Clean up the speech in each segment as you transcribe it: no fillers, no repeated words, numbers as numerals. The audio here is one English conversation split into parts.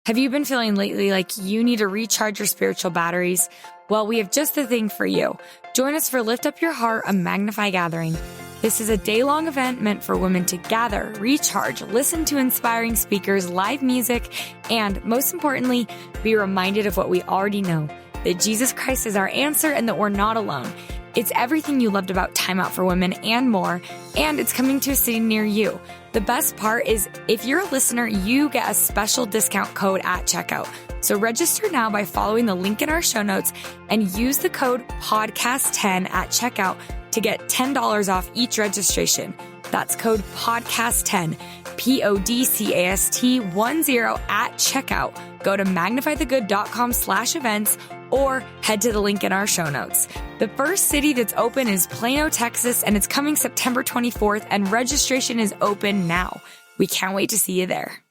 Have you been feeling lately like you need to recharge your spiritual batteries? Well, we have just the thing for you. Join us for Lift Up Your Heart, a Magnify gathering. This is a day-long event meant for women to gather, recharge, listen to inspiring speakers, live music, and most importantly, be reminded of what we already know, that Jesus Christ is our answer and that we're not alone. It's everything you loved about Time Out for Women and more, and it's coming to a city near you. The best part is if you're a listener, you get a special discount code at checkout. So register now by following the link in our show notes and use the code podcast10 at checkout to get $10 off each registration. That's code podcast10, PODCAST10 at checkout. Go to magnifythegood.com/events or head to the link in our show notes. The first city that's open is Plano, Texas, and it's coming September 24th, and registration is open now. We can't wait to see you there.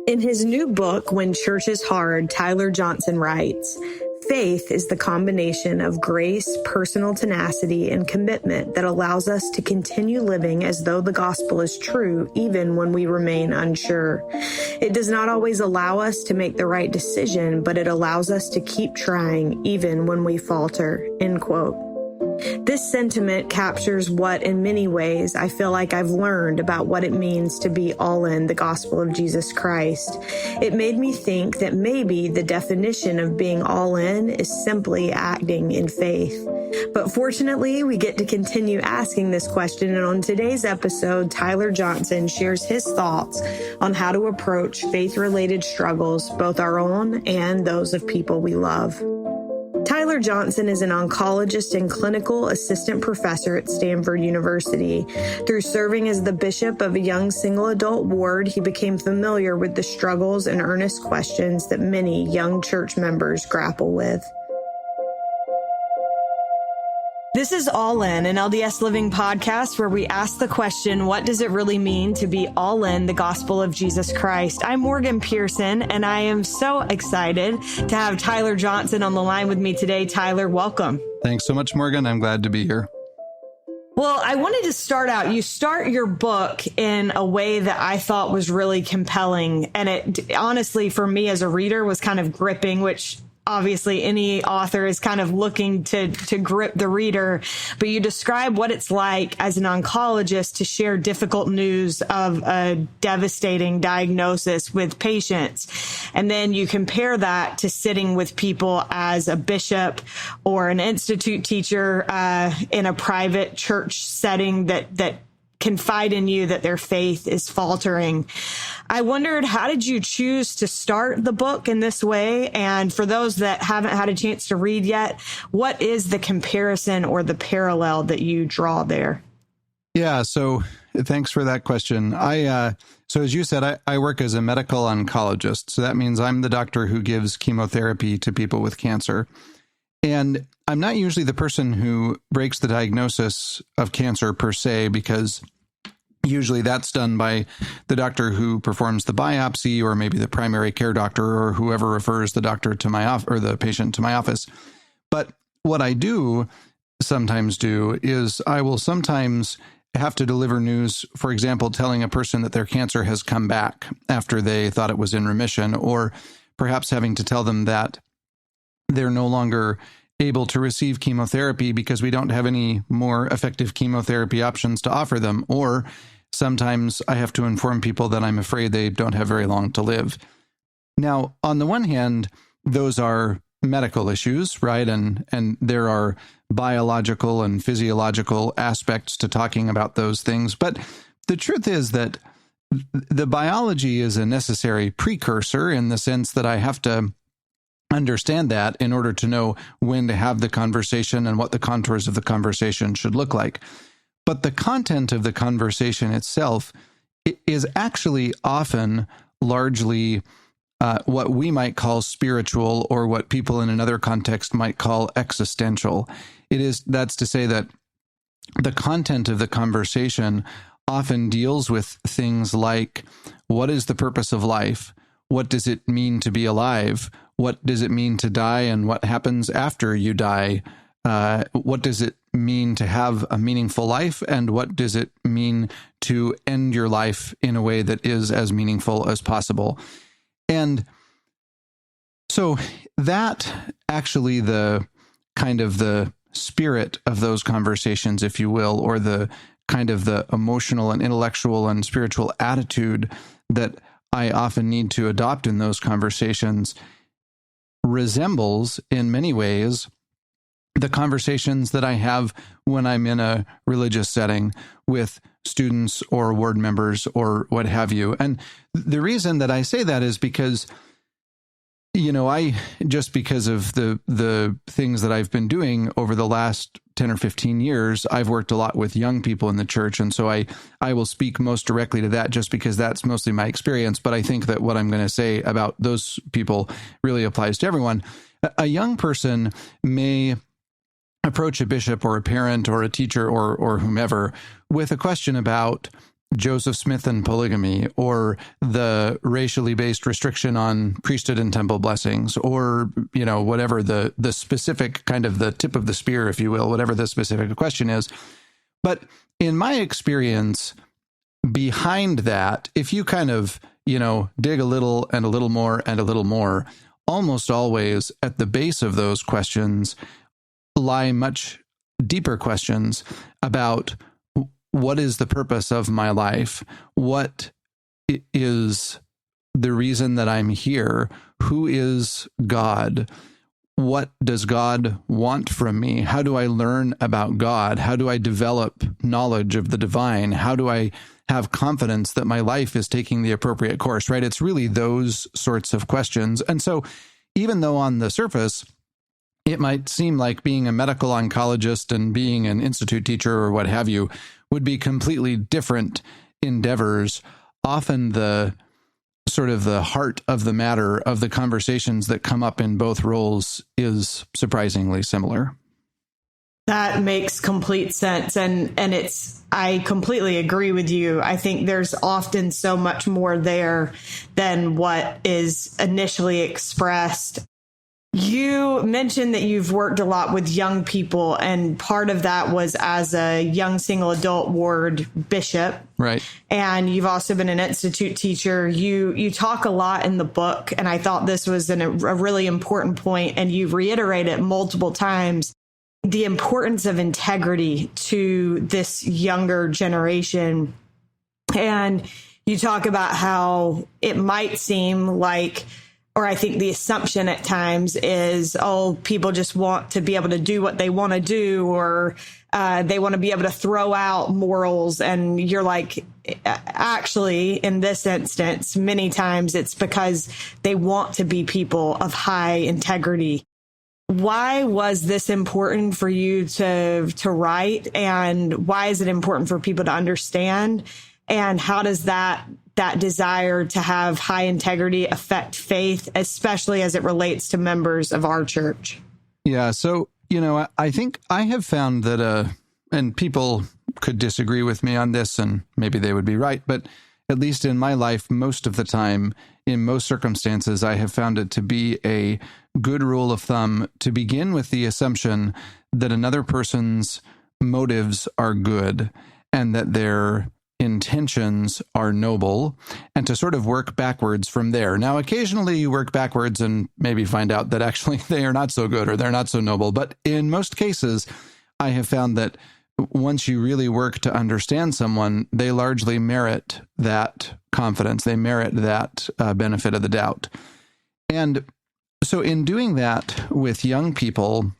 In his new book, When Church is Hard, Tyler Johnson writes, "Faith is the combination of grace, personal tenacity, and commitment that allows us to continue living as though the gospel is true, even when we remain unsure. It does not always allow us to make the right decision, but it allows us to keep trying, even when we falter." End quote. This sentiment captures what, in many ways, I feel like I've learned about what it means to be all in the gospel of Jesus Christ. It made me think that maybe the definition of being all in is simply acting in faith. But fortunately, we get to continue asking this question, and on today's episode, Tyler Johnson shares his thoughts on how to approach faith-related struggles, both our own and those of people we love. Tyler Johnson is an oncologist and clinical assistant professor at Stanford University. Through serving as the bishop of a young single adult ward, he became familiar with the struggles and earnest questions that many young church members grapple with. This is All In, an LDS Living podcast where we ask the question, what does it really mean to be all in the gospel of Jesus Christ? I'm Morgan Pearson, and I am so excited to have Tyler Johnson on the line with me today. Tyler, welcome. Thanks so much, Morgan. I'm glad to be here. Well, I wanted to start out. You start your book in a way that I thought was really compelling, and it honestly, for me as a reader, was kind of gripping, which obviously any author is kind of looking to grip the reader, but you describe what it's like as an oncologist to share difficult news of a devastating diagnosis with patients. And then you compare that to sitting with people as a bishop or an institute teacher in a private church setting that confide in you that their faith is faltering. I wondered, how did you choose to start the book in this way? And for those that haven't had a chance to read yet, what is the comparison or the parallel that you draw there? Yeah, so thanks for that question. So as you said, I work as a medical oncologist. So that means I'm the doctor who gives chemotherapy to people with cancer. And I'm not usually the person who breaks the diagnosis of cancer per se, because usually that's done by the doctor who performs the biopsy, or maybe the primary care doctor, or whoever refers the doctor to my or the patient to my office. But what I do sometimes do is I will sometimes have to deliver news, for example, telling a person that their cancer has come back after they thought it was in remission, or perhaps having to tell them that they're no longer able to receive chemotherapy because we don't have any more effective chemotherapy options to offer them. Or sometimes I have to inform people that I'm afraid they don't have very long to live. Now, on the one hand, those are medical issues, right? And there are biological and physiological aspects to talking about those things. But the truth is that the biology is a necessary precursor, in the sense that I have to understand that in order to know when to have the conversation and what the contours of the conversation should look like. But the content of the conversation itself is actually often largely what we might call spiritual, or what people in another context might call existential. That's to say that the content of the conversation often deals with things like, what is the purpose of life? What does it mean to be alive? What does it mean to die, and what happens after you die? What does it mean to have a meaningful life, and what does it mean to end your life in a way that is as meaningful as possible? And so that actually the kind of the spirit of those conversations, if you will, or the kind of the emotional and intellectual and spiritual attitude that I often need to adopt in those conversations resembles in many ways the conversations that I have when I'm in a religious setting with students or ward members or what have you. And the reason that I say that is because, I just because of the things that I've been doing over the last 10 or 15 years, I've worked a lot with young people in the church. And so I will speak most directly to that just because that's mostly my experience. But I think that what I'm going to say about those people really applies to everyone. A young person may approach a bishop or a parent or a teacher or whomever with a question about Joseph Smith and polygamy, or the racially based restriction on priesthood and temple blessings, or, whatever the specific kind of the tip of the spear, if you will, whatever the specific question is. But in my experience, behind that, if you kind of, dig a little and a little more and a little more, almost always at the base of those questions lie much deeper questions about what is the purpose of my life? What is the reason that I'm here? Who is God? What does God want from me? How do I learn about God? How do I develop knowledge of the divine? How do I have confidence that my life is taking the appropriate course, right? It's really those sorts of questions. And so even though on the surface, it might seem like being a medical oncologist and being an institute teacher or what have you would be completely different endeavors. Often the sort of the heart of the matter of the conversations that come up in both roles is surprisingly similar. That makes complete sense. And I completely agree with you. I think there's often so much more there than what is initially expressed. You mentioned that you've worked a lot with young people, and part of that was as a young single adult ward bishop. Right. And you've also been an institute teacher. You talk a lot in the book, and I thought this was a really important point, and you reiterate it multiple times, the importance of integrity to this younger generation. And you talk about how it might seem like, or I think the assumption at times is, people just want to be able to do what they want to do, or they want to be able to throw out morals. And you're like, actually, in this instance, many times it's because they want to be people of high integrity. Why was this important for you to write? And why is it important for people to understand? And how does that desire to have high integrity affect faith, especially as it relates to members of our church? Yeah. So, I think I have found that, and people could disagree with me on this, and maybe they would be right, but at least in my life, most of the time, in most circumstances, I have found it to be a good rule of thumb to begin with the assumption that another person's motives are good and that their intentions are noble, and to sort of work backwards from there. Now, occasionally you work backwards and maybe find out that actually they are not so good or they're not so noble. But in most cases, I have found that once you really work to understand someone, they largely merit that confidence. They merit that benefit of the doubt. And so in doing that with young people,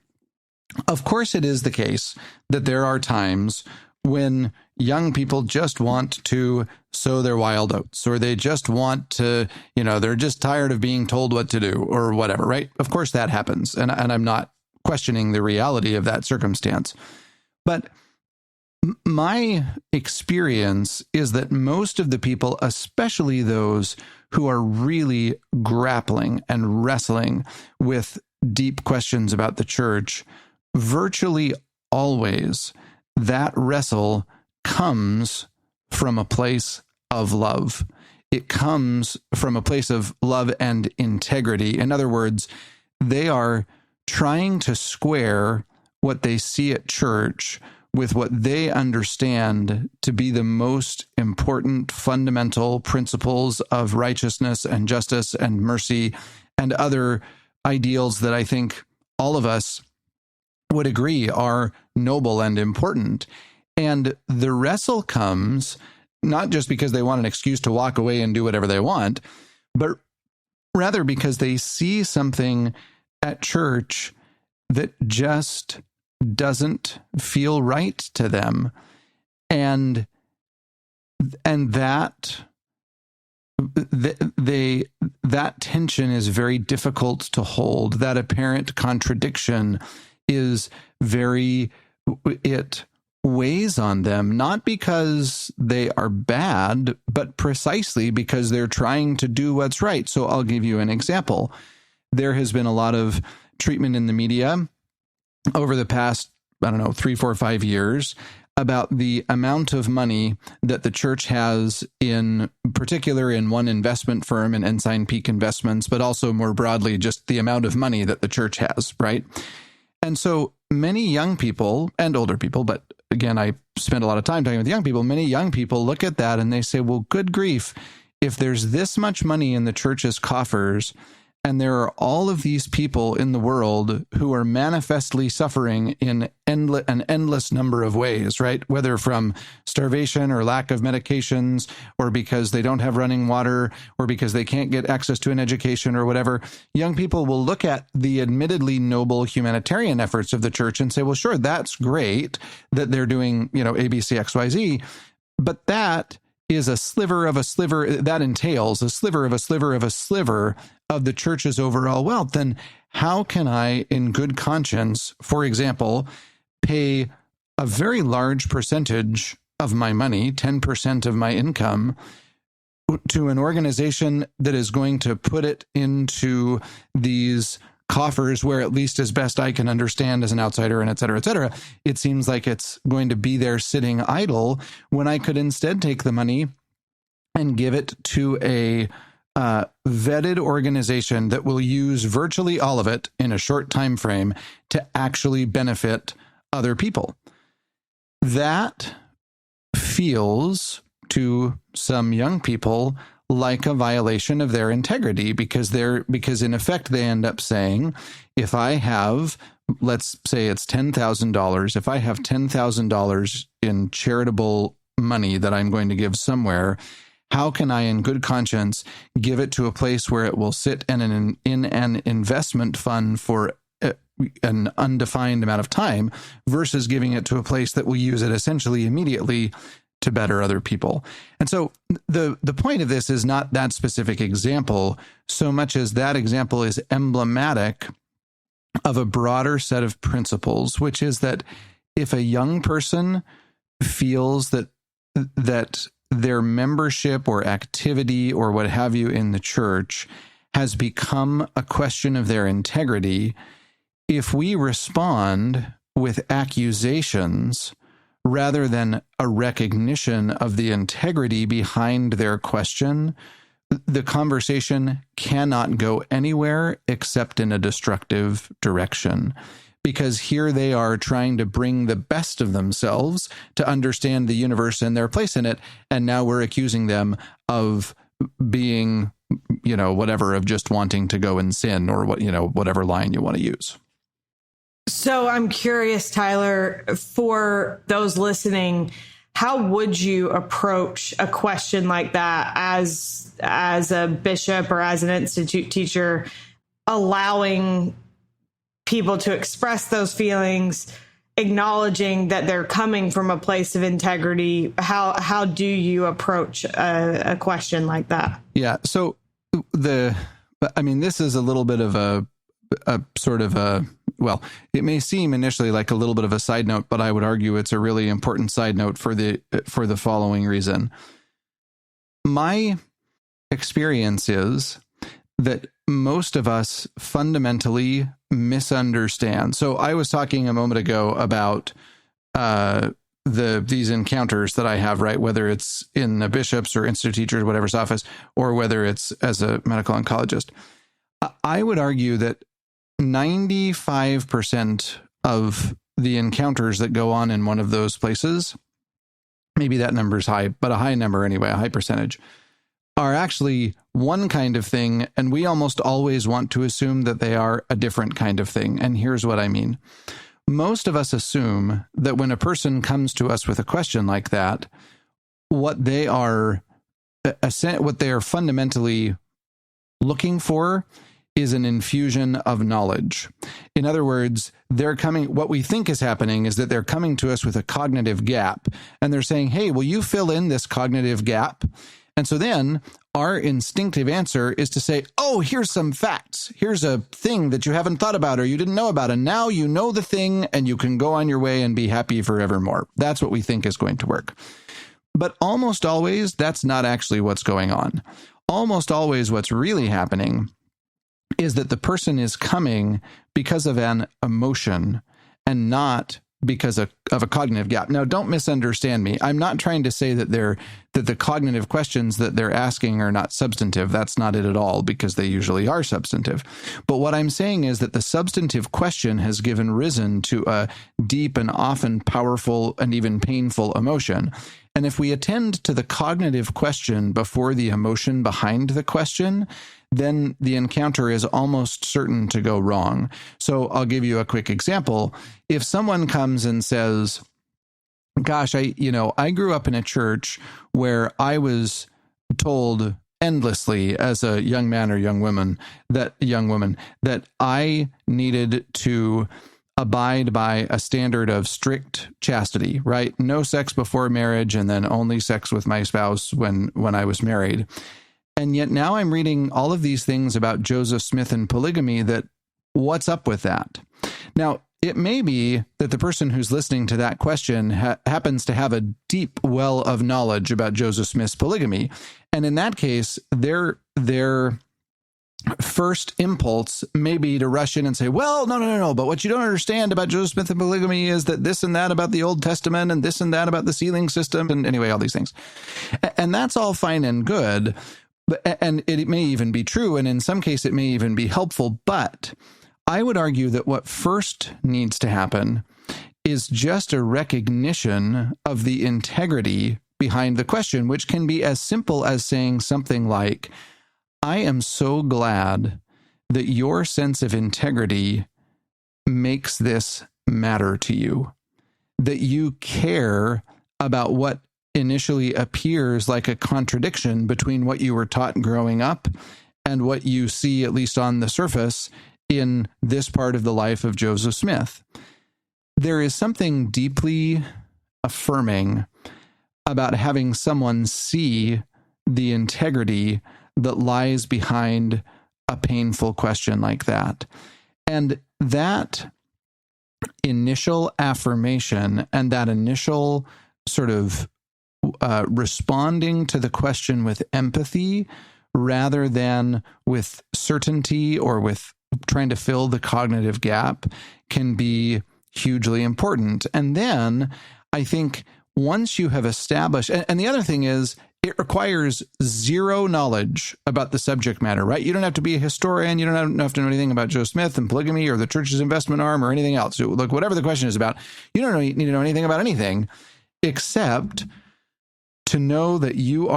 of course it is the case that there are times when young people just want to sow their wild oats, or they just want to, they're just tired of being told what to do or whatever, right? Of course that happens. And I'm not questioning the reality of that circumstance. But my experience is that most of the people, especially those who are really grappling and wrestling with deep questions about the church, virtually always that wrestle comes from a place of love. It comes from a place of love and integrity. In other words, they are trying to square what they see at church with what they understand to be the most important fundamental principles of righteousness and justice and mercy and other ideals that I think all of us would agree are noble and important. And the wrestle comes not just because they want an excuse to walk away and do whatever they want, but rather because they see something at church that just doesn't feel right to them. And that that tension is very difficult to hold. That apparent contradiction is it weighs on them, not because they are bad, but precisely because they're trying to do what's right. So I'll give you an example. There has been a lot of treatment in the media over the past, 3, 4, 5 years about the amount of money that the church has in particular in one investment firm, in Ensign Peak Investments, but also more broadly, just the amount of money that the church has, right? And so many young people and older people, but again, I spend a lot of time talking with young people, many young people look at that and they say, well, good grief, if there's this much money in the church's coffers, and there are all of these people in the world who are manifestly suffering in an endless number of ways, right? Whether from starvation or lack of medications, or because they don't have running water, or because they can't get access to an education or whatever. Young people will look at the admittedly noble humanitarian efforts of the church and say, well, sure, that's great that they're doing, A, B, C, X, Y, Z, but that is a sliver of a sliver, that entails a sliver of a sliver of a sliver of the church's overall wealth. Then how can I, in good conscience, for example, pay a very large percentage of my money, 10% of my income, to an organization that is going to put it into these coffers where, at least as best I can understand as an outsider, and et cetera, it seems like it's going to be there sitting idle, when I could instead take the money and give it to a vetted organization that will use virtually all of it in a short time frame to actually benefit other people. That feels to some young people like a violation of their integrity, because in effect they end up saying, if I have, let's say it's $10,000, if I have $10,000 in charitable money that I'm going to give somewhere, how can I, in good conscience, give it to a place where it will sit in an investment fund for an undefined amount of time, versus giving it to a place that will use it essentially immediately to better other people? And so the point of this is not that specific example so much as that example is emblematic of a broader set of principles, which is that if a young person feels that their membership or activity or what have you in the church has become a question of their integrity, if we respond with accusations rather than a recognition of the integrity behind their question, the conversation cannot go anywhere except in a destructive direction. Because here they are trying to bring the best of themselves to understand the universe and their place in it, and now we're accusing them of being, whatever, of just wanting to go and sin, or whatever line you want to use. So I'm curious, Tyler, for those listening, how would you approach a question like that as a bishop or as an institute teacher, allowing people to express those feelings, acknowledging that they're coming from a place of integrity? How do you approach a question like that? Yeah. So this is a little bit of a sort of a, well, it may seem initially like a little bit of a side note, but I would argue it's a really important side note for the following reason. My experience is that most of us fundamentally misunderstand. So I was talking a moment ago about these encounters that I have, right? Whether it's in a bishop's or institute teacher's, whatever's office, or whether it's as a medical oncologist. I would argue that 95% of the encounters that go on in one of those places, maybe that number's high, but a high number anyway, a high percentage, are actually one kind of thing, and we almost always want to assume that they are a different kind of thing. And here's what I mean. Most of us assume that when a person comes to us with a question like that, what they are fundamentally looking for is an infusion of knowledge. In other words, what we think is happening is that they're coming to us with a cognitive gap, and they're saying, hey, will you fill in this cognitive gap? And so then our instinctive answer is to say, oh, here's some facts. Here's a thing that you haven't thought about or you didn't know about. And now you know the thing and you can go on your way and be happy forevermore. That's what we think is going to work. But almost always, that's not actually what's going on. Almost always what's really happening is that the person is coming because of an emotion and not because of a cognitive gap. Now, don't misunderstand me. I'm not trying to say that the cognitive questions that they're asking are not substantive. That's not it at all, because they usually are substantive. But what I'm saying is that the substantive question has given risen to a deep and often powerful and even painful emotion. And if we attend to the cognitive question before the emotion behind the question, then the encounter is almost certain to go wrong. So I'll give you a quick example. If someone comes and says, gosh, I grew up in a church where I was told endlessly as a young man or young woman that I needed to abide by a standard of strict chastity, right? No sex before marriage, and then only sex with my spouse when I was married. And yet now I'm reading all of these things about Joseph Smith and polygamy. What's up with that? Now, it may be that the person who's listening to that question happens to have a deep well of knowledge about Joseph Smith's polygamy. And in that case, their first impulse may be to rush in and say, well, no. But what you don't understand about Joseph Smith and polygamy is that this and that about the Old Testament and this and that about the sealing system. And anyway, all these things. And that's all fine and good. And it may even be true. And in some case, it may even be helpful. But I would argue that what first needs to happen is just a recognition of the integrity behind the question, which can be as simple as saying something like, I am so glad that your sense of integrity makes this matter to you, that you care about what initially appears like a contradiction between what you were taught growing up and what you see, at least on the surface, in this part of the life of Joseph Smith. There is something deeply affirming about having someone see the integrity that lies behind a painful question like that. And that initial affirmation and that initial sort of responding to the question with empathy rather than with certainty or with trying to fill the cognitive gap can be hugely important. And then I think once you have established, and the other thing is, it requires zero knowledge about the subject matter, right? You don't have to be a historian. You don't have to know anything about Joseph Smith and polygamy or the church's investment arm or anything else. So, look, whatever the question is about, you don't need to know anything about anything except to know that you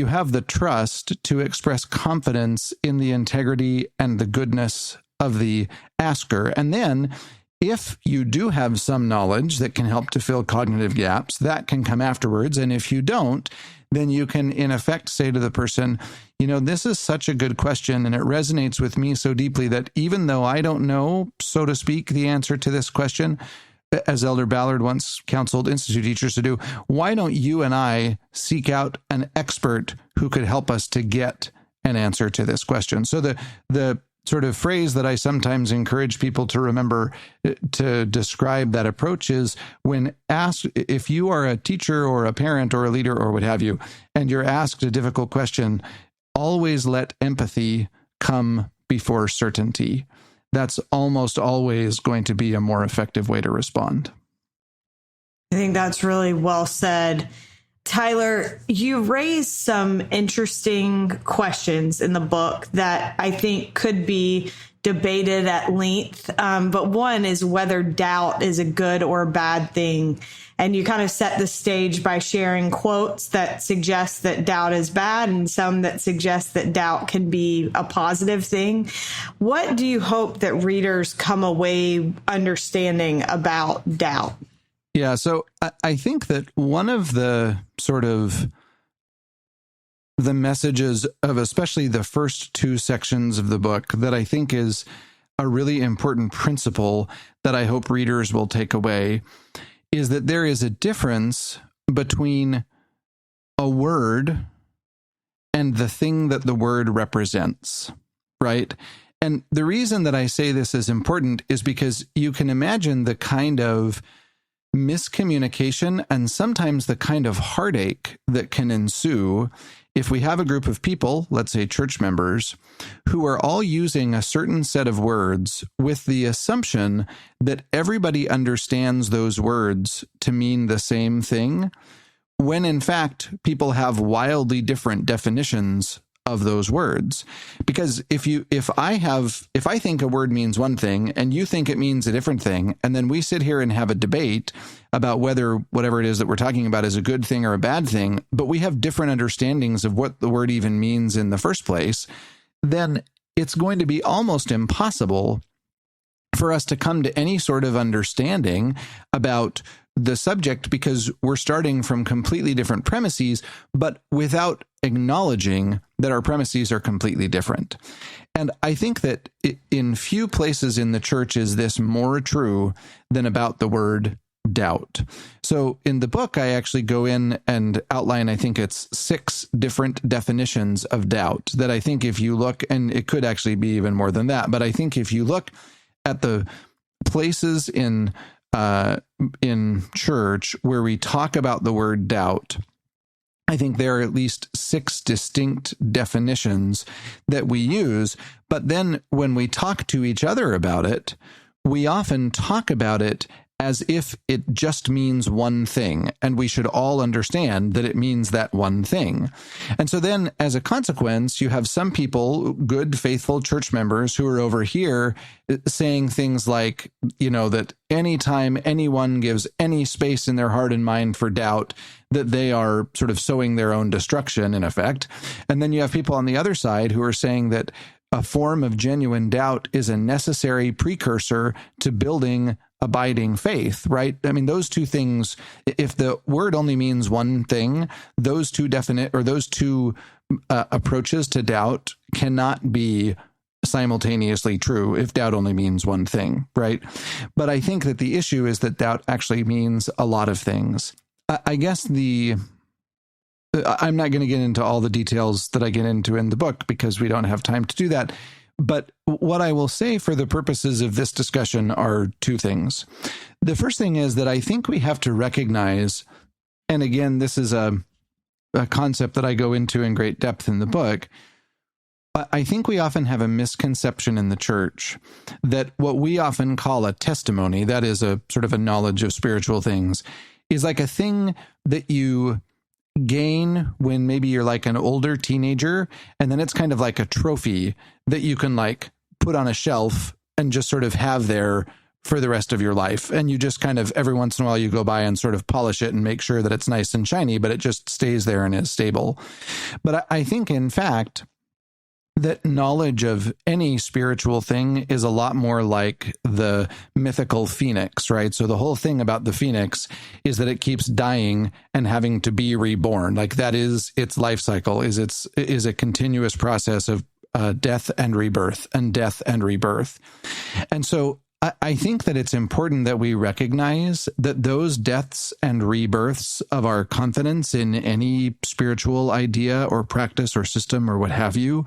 have the trust to express confidence in the integrity and the goodness of the asker. And then if you do have some knowledge that can help to fill cognitive gaps, that can come afterwards. And if you don't, then you can, in effect, say to the person, this is such a good question, and it resonates with me so deeply that even though I don't know, so to speak, the answer to this question, as Elder Ballard once counseled Institute teachers to do, why don't you and I seek out an expert who could help us to get an answer to this question? So the sort of phrase that I sometimes encourage people to remember to describe that approach is when asked, if you are a teacher or a parent or a leader or what have you, and you're asked a difficult question, always let empathy come before certainty. That's almost always going to be a more effective way to respond. I think that's really well said. Tyler, you raised some interesting questions in the book that I think could be debated at length. But one is whether doubt is a good or a bad thing. And you kind of set the stage by sharing quotes that suggest that doubt is bad and some that suggest that doubt can be a positive thing. What do you hope that readers come away understanding about doubt? Yeah, so I think that one of the sort of the messages of especially the first two sections of the book that I think is a really important principle that I hope readers will take away is that there is a difference between a word and the thing that the word represents, right? And the reason that I say this is important is because you can imagine the kind of miscommunication and sometimes the kind of heartache that can ensue if we have a group of people, let's say church members, who are all using a certain set of words with the assumption that everybody understands those words to mean the same thing, when in fact people have wildly different definitions of those words. Because if I think a word means one thing and you think it means a different thing, and then we sit here and have a debate about whether whatever it is that we're talking about is a good thing or a bad thing, but we have different understandings of what the word even means in the first place, then it's going to be almost impossible for us to come to any sort of understanding about the subject because we're starting from completely different premises, but without acknowledging that our premises are completely different. And I think that in few places in the church is this more true than about the word doubt. So in the book, I actually go in and outline, I think it's 6 different definitions of doubt that I think if you look, and it could actually be even more than that, but I think if you look at the places in church where we talk about the word doubt, I think there are at least 6 distinct definitions that we use. But then when we talk to each other about it, we often talk about it as if it just means one thing, and we should all understand that it means that one thing. And so then, as a consequence, you have some people, good, faithful church members, who are over here saying things like, that anytime anyone gives any space in their heart and mind for doubt, that they are sort of sowing their own destruction, in effect. And then you have people on the other side who are saying that a form of genuine doubt is a necessary precursor to building abiding faith, right? I mean, those two things, if the word only means one thing, those two approaches to doubt cannot be simultaneously true if doubt only means one thing, right? But I think that the issue is that doubt actually means a lot of things. I guess I'm not going to get into all the details that I get into in the book because we don't have time to do that. But what I will say for the purposes of this discussion are 2 things. The first thing is that I think we have to recognize, and again, this is a concept that I go into in great depth in the book, I think we often have a misconception in the church that what we often call a testimony, that is a sort of a knowledge of spiritual things, is like a thing that you gain when maybe you're like an older teenager, and then it's kind of like a trophy that you can like put on a shelf and just sort of have there for the rest of your life. And you just kind of every once in a while you go by and sort of polish it and make sure that it's nice and shiny, but it just stays there and is stable. But I think in fact that knowledge of any spiritual thing is a lot more like the mythical phoenix, right? So the whole thing about the phoenix is that it keeps dying and having to be reborn. Like that is its life cycle, is a continuous process of death and rebirth and death and rebirth. And so I think that it's important that we recognize that those deaths and rebirths of our confidence in any spiritual idea or practice or system or what have you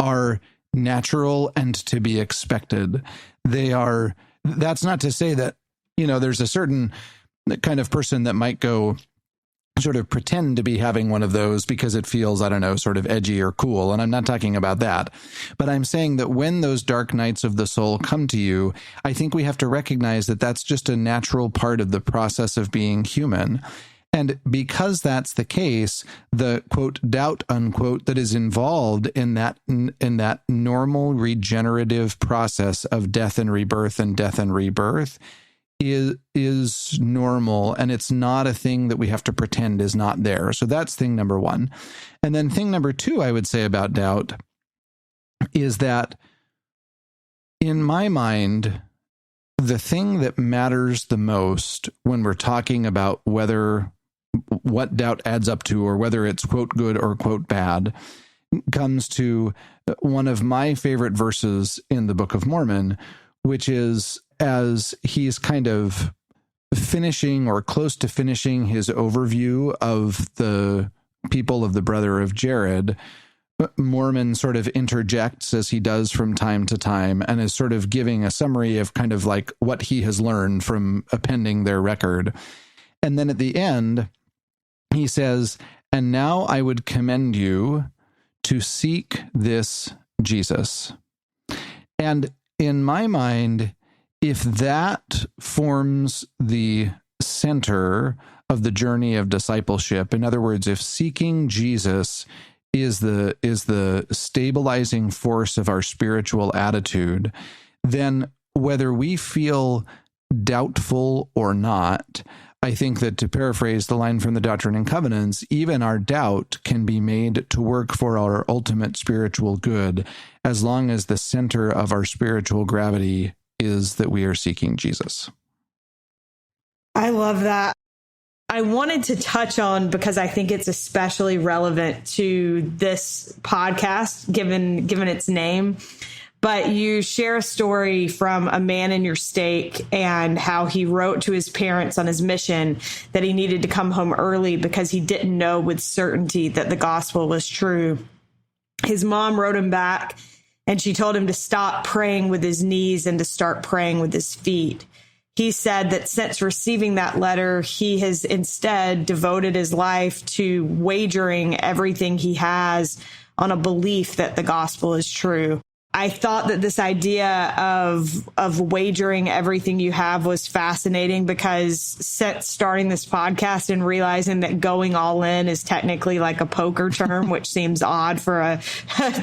are natural and to be expected. That's not to say that, there's a certain kind of person that might go sort of pretend to be having one of those because it feels, I don't know, sort of edgy or cool. And I'm not talking about that. But I'm saying that when those dark nights of the soul come to you, I think we have to recognize that that's just a natural part of the process of being human. And because that's the case, the quote doubt unquote that is involved in that normal regenerative process of death and rebirth is normal, and it's not a thing that we have to pretend is not there. So that's thing number one. And then thing number two, I would say about doubt is that in my mind, the thing that matters the most when we're talking about what doubt adds up to, or whether it's quote good or quote bad, comes to one of my favorite verses in the Book of Mormon, which is as he's kind of finishing or close to finishing his overview of the people of the Brother of Jared, Mormon sort of interjects, as he does from time to time, and is sort of giving a summary of kind of like what he has learned from appending their record. And then at the end, he says, "And now I would commend you to seek this Jesus." And in my mind, if that forms the center of the journey of discipleship, in other words, if seeking Jesus is the stabilizing force of our spiritual attitude, then whether we feel doubtful or not, I think that, to paraphrase the line from the Doctrine and Covenants, even our doubt can be made to work for our ultimate spiritual good, as long as the center of our spiritual gravity is that we are seeking Jesus. I love that. I wanted to touch on, because I think it's especially relevant to this podcast, given its name. But you share a story from a man in your stake and how he wrote to his parents on his mission that he needed to come home early because he didn't know with certainty that the gospel was true. His mom wrote him back, and she told him to stop praying with his knees and to start praying with his feet. He said that since receiving that letter, he has instead devoted his life to wagering everything he has on a belief that the gospel is true. I thought that this idea of wagering everything you have was fascinating, because since starting this podcast and realizing that going all in is technically like a poker term, which seems odd for a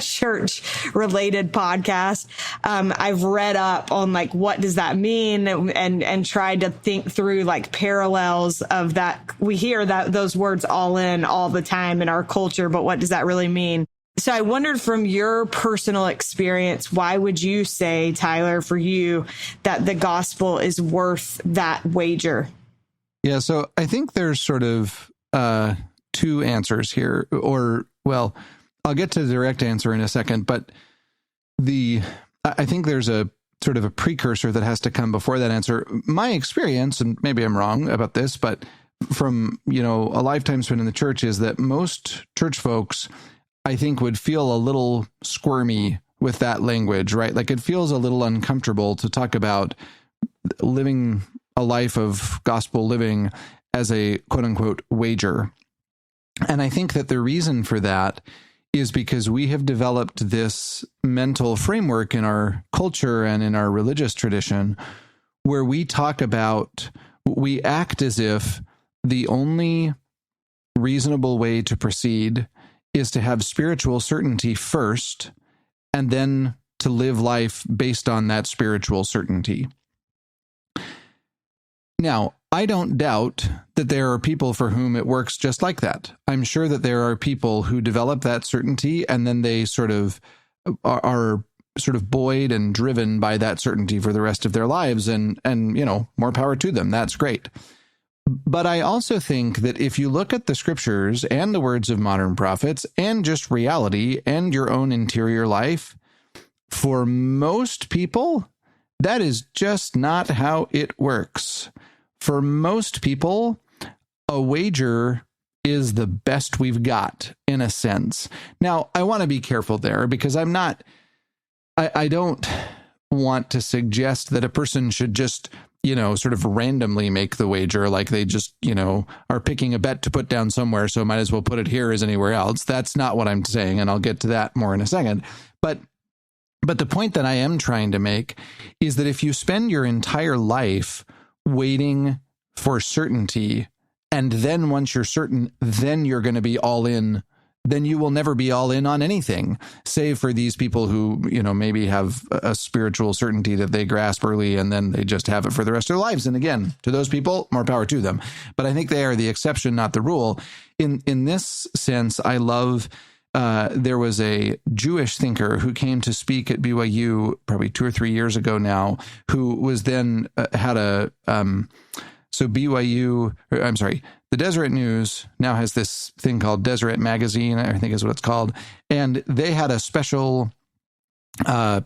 church related podcast, I've read up on like, what does that mean? And tried to think through like parallels of that. We hear that those words all in all the time in our culture, but what does that really mean? So I wondered, from your personal experience, why would you say, Tyler, for you, that the gospel is worth that wager? Yeah, so I think there's sort of two answers here, or, well, I'll get to the direct answer in a second, but I think there's a sort of a precursor that has to come before that answer. My experience, and maybe I'm wrong about this, but from, a lifetime spent in the church, is that most church folks, I think, would feel a little squirmy with that language, right? Like, it feels a little uncomfortable to talk about living a life of gospel living as a quote unquote wager. And I think that the reason for that is because we have developed this mental framework in our culture and in our religious tradition where we act as if the only reasonable way to proceed is to have spiritual certainty first, and then to live life based on that spiritual certainty. Now, I don't doubt that there are people for whom it works just like that. I'm sure that there are people who develop that certainty, and then they sort of are sort of buoyed and driven by that certainty for the rest of their lives, and more power to them. That's great. But I also think that if you look at the scriptures and the words of modern prophets and just reality and your own interior life, for most people, that is just not how it works. For most people, a wager is the best we've got, in a sense. Now, I want to be careful there, because I don't want to suggest that a person should just sort of randomly make the wager, like they just, are picking a bet to put down somewhere, so might as well put it here as anywhere else. That's not what I'm saying, and I'll get to that more in a second. But the point that I am trying to make is that if you spend your entire life waiting for certainty And then once you're certain, then you're going to be all in. Then you will never be all in on anything, save for these people who, maybe have a spiritual certainty that they grasp early and then they just have it for the rest of their lives. And again, to those people, more power to them. But I think they are the exception, not the rule. In this sense, I love, there was a Jewish thinker who came to speak at BYU probably 2 or 3 years ago now, who was then the Deseret News now has this thing called Deseret Magazine, I think is what it's called. And they had a special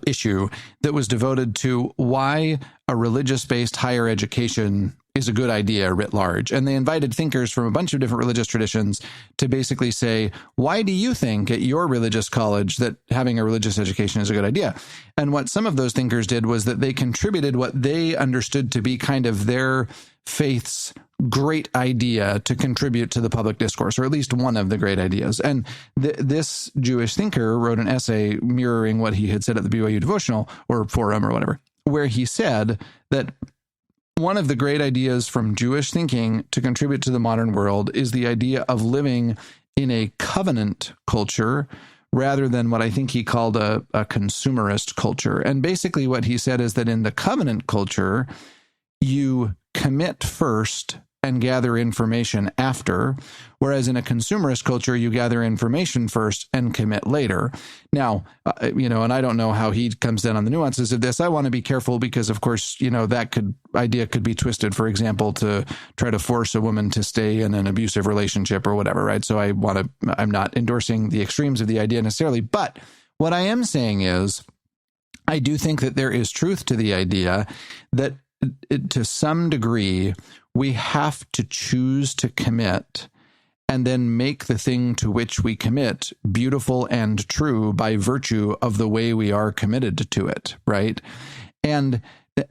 issue that was devoted to why a religious-based higher education is a good idea writ large. And they invited thinkers from a bunch of different religious traditions to basically say, why do you think at your religious college that having a religious education is a good idea? And what some of those thinkers did was that they contributed what they understood to be kind of their faith's great idea to contribute to the public discourse, or at least one of the great ideas. And this Jewish thinker wrote an essay mirroring what he had said at the BYU devotional or forum or whatever, where he said that one of the great ideas from Jewish thinking to contribute to the modern world is the idea of living in a covenant culture rather than what I think he called a consumerist culture. And basically what he said is that in the covenant culture, you commit first and gather information after, whereas in a consumerist culture, you gather information first and commit later. Now, and I don't know how he comes down on the nuances of this. I want to be careful because, of course, that idea could be twisted, for example, to try to force a woman to stay in an abusive relationship or whatever, right? So I'm not endorsing the extremes of the idea necessarily, but what I am saying is I do think that there is truth to the idea that to some degree, we have to choose to commit and then make the thing to which we commit beautiful and true by virtue of the way we are committed to it, right? And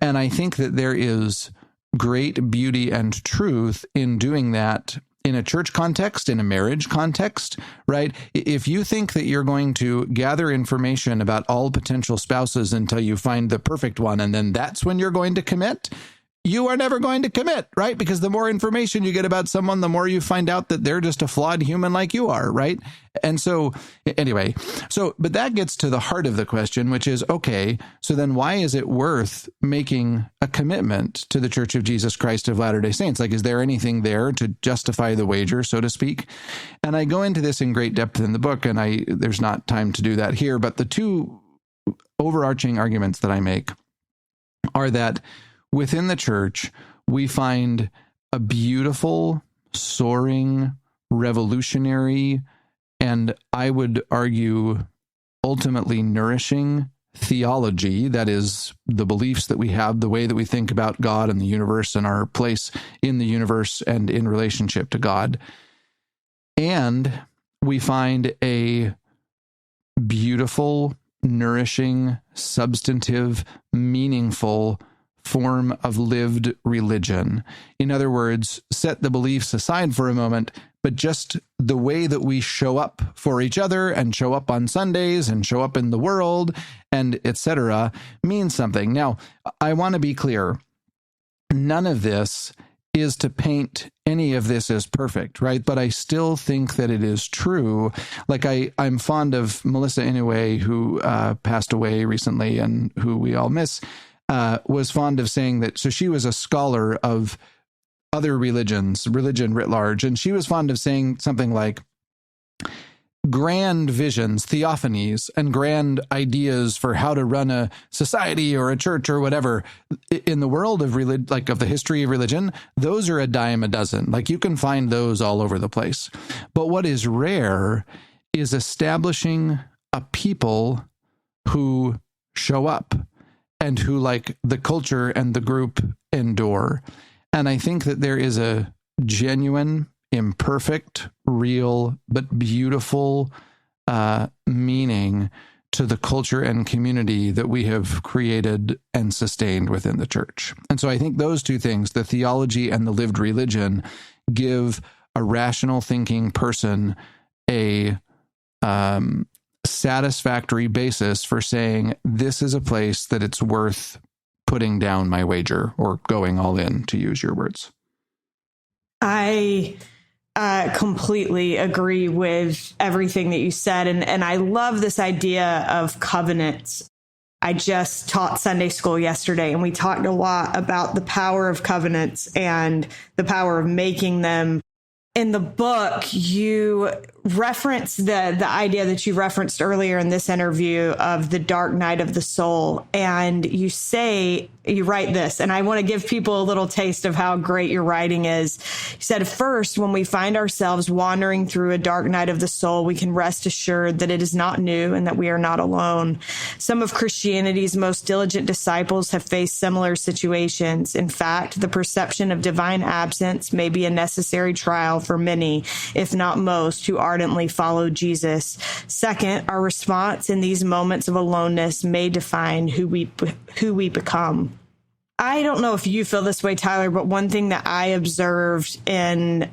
I think that there is great beauty and truth in doing that in a church context, in a marriage context, right? If you think that you're going to gather information about all potential spouses until you find the perfect one, and then that's when you're going to commit, you are never going to commit, right? Because the more information you get about someone, the more you find out that they're just a flawed human like you are, right? And so anyway, but that gets to the heart of the question, which is, okay, so then why is it worth making a commitment to the Church of Jesus Christ of Latter-day Saints? Like, is there anything there to justify the wager, so to speak? And I go into this in great depth in the book, and there's not time to do that here, but the two overarching arguments that I make are that within the church, we find a beautiful, soaring, revolutionary, and I would argue ultimately nourishing theology, that is, the beliefs that we have, the way that we think about God and the universe and our place in the universe and in relationship to God. And we find a beautiful, nourishing, substantive, meaningful form of lived religion. In other words, set the beliefs aside for a moment, but just the way that we show up for each other and show up on Sundays and show up in the world and etc. means something. Now, I want to be clear. None of this is to paint any of this as perfect, right? But I still think that it is true. Like I'm fond of Melissa Inouye, who passed away recently and who we all miss, was fond of saying that, so she was a scholar of other religion writ large, and she was fond of saying something like, grand visions, theophanies, and grand ideas for how to run a society or a church or whatever, in the world of of the history of religion, those are a dime a dozen. Like, you can find those all over the place. But what is rare is establishing a people who show up and who, like, the culture and the group endure. And I think that there is a genuine, imperfect, real, but beautiful meaning to the culture and community that we have created and sustained within the church. And so I think those two things, the theology and the lived religion, give a rational thinking person a satisfactory basis for saying, this is a place that it's worth putting down my wager or going all in, to use your words. I completely agree with everything that you said. And I love this idea of covenants. I just taught Sunday school yesterday, and we talked a lot about the power of covenants and the power of making them. In the book, you reference the idea that you referenced earlier in this interview of the dark night of the soul. And you write this, and I want to give people a little taste of how great your writing is. You said, first, when we find ourselves wandering through a dark night of the soul, we can rest assured that it is not new and that we are not alone. Some of Christianity's most diligent disciples have faced similar situations. In fact, the perception of divine absence may be a necessary trial for many, if not most, who ardently follow Jesus. Second, our response in these moments of aloneness may define who we become. I don't know if you feel this way, Tyler, but one thing that I have observed in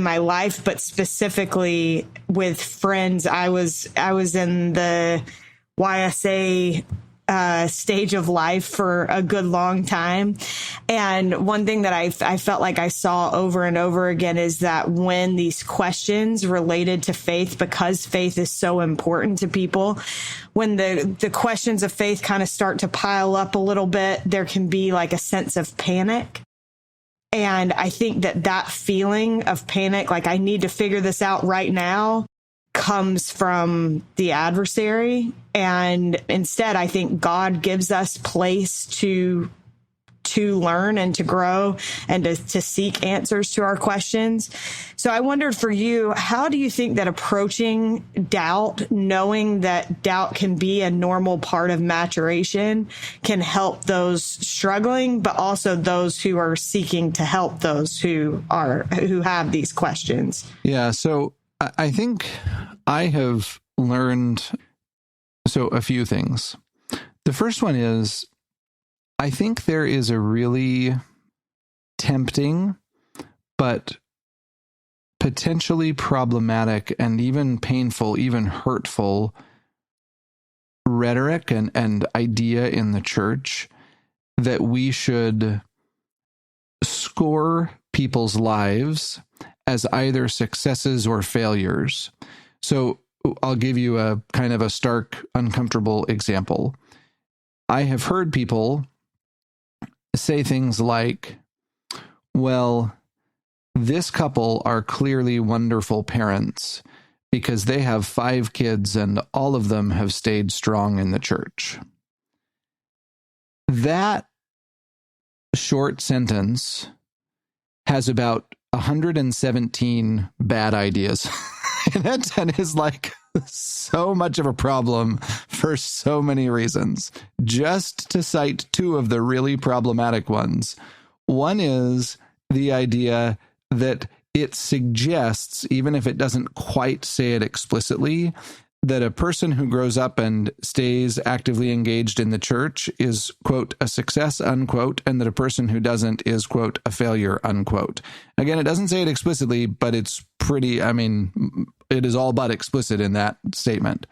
my life, but specifically with friends, I was in the YSA stage of life for a good long time. And one thing that I felt like I saw over and over again is that when these questions related to faith, because faith is so important to people, when the questions of faith kind of start to pile up a little bit, there can be like a sense of panic. And I think that feeling of panic, like I need to figure this out right now, comes from the adversary. And instead, I think God gives us place to learn and to grow and to seek answers to our questions. So I wondered for you, how do you think that approaching doubt, knowing that doubt can be a normal part of maturation, can help those struggling, but also those who are seeking to help those who have these questions? Yeah. So I think I have learned a few things. The first one is, I think there is a really tempting but potentially problematic and even painful, even hurtful rhetoric and idea in the church that we should score people's lives as either successes or failures. So I'll give you a kind of a stark, uncomfortable example. I have heard people say things like, well, this couple are clearly wonderful parents because they have 5 kids and all of them have stayed strong in the church. That short sentence has about 117 bad ideas. And that is like so much of a problem for so many reasons. Just to cite 2 of the really problematic ones. One is the idea that it suggests, even if it doesn't quite say it explicitly, that a person who grows up and stays actively engaged in the church is, quote, a success, unquote, and that a person who doesn't is, quote, a failure, unquote. Again, it doesn't say it explicitly, but it's it is all but explicit in that statement.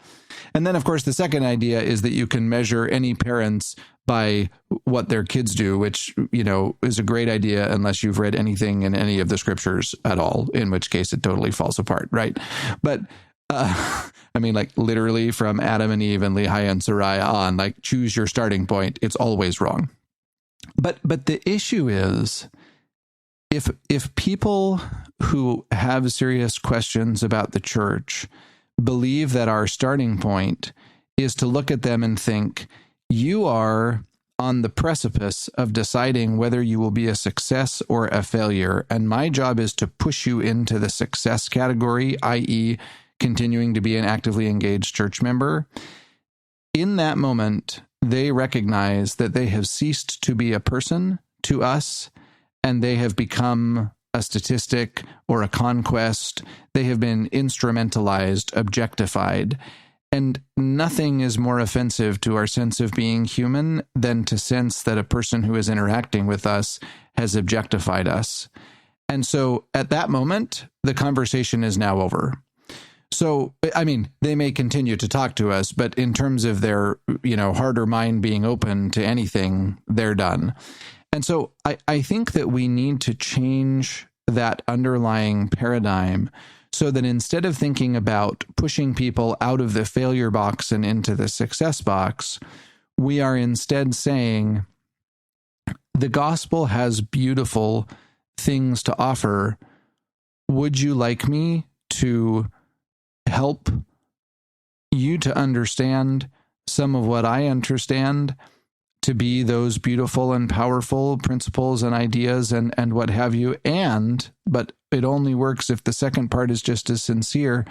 And then, of course, the second idea is that you can measure any parents by what their kids do, which, is a great idea unless you've read anything in any of the scriptures at all, in which case it totally falls apart, right? But like literally from Adam and Eve and Lehi and Sarai on, like choose your starting point. It's always wrong. But the issue is, if people who have serious questions about the church believe that our starting point is to look at them and think, you are on the precipice of deciding whether you will be a success or a failure, and my job is to push you into the success category, i.e., continuing to be an actively engaged church member. In that moment, they recognize that they have ceased to be a person to us, and they have become a statistic or a conquest. They have been instrumentalized, objectified. And nothing is more offensive to our sense of being human than to sense that a person who is interacting with us has objectified us. And so at that moment, the conversation is now over. So, they may continue to talk to us, but in terms of their, heart or mind being open to anything, they're done. And so I think that we need to change that underlying paradigm so that instead of thinking about pushing people out of the failure box and into the success box, we are instead saying the gospel has beautiful things to offer. Would you like me to help you to understand some of what I understand to be those beautiful and powerful principles and ideas and what have you? But it only works if the second part is just as sincere.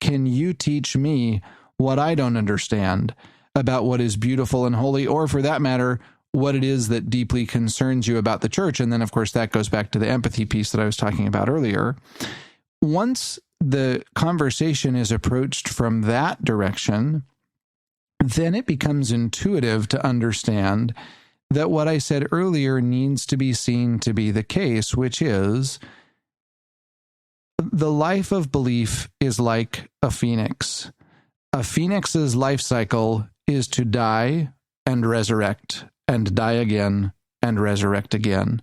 Can you teach me what I don't understand about what is beautiful and holy, or for that matter, what it is that deeply concerns you about the church? And then, of course, that goes back to the empathy piece that I was talking about earlier. Once the conversation is approached from that direction, then it becomes intuitive to understand that what I said earlier needs to be seen to be the case, which is the life of belief is like a phoenix. A phoenix's life cycle is to die and resurrect, and die again and resurrect again.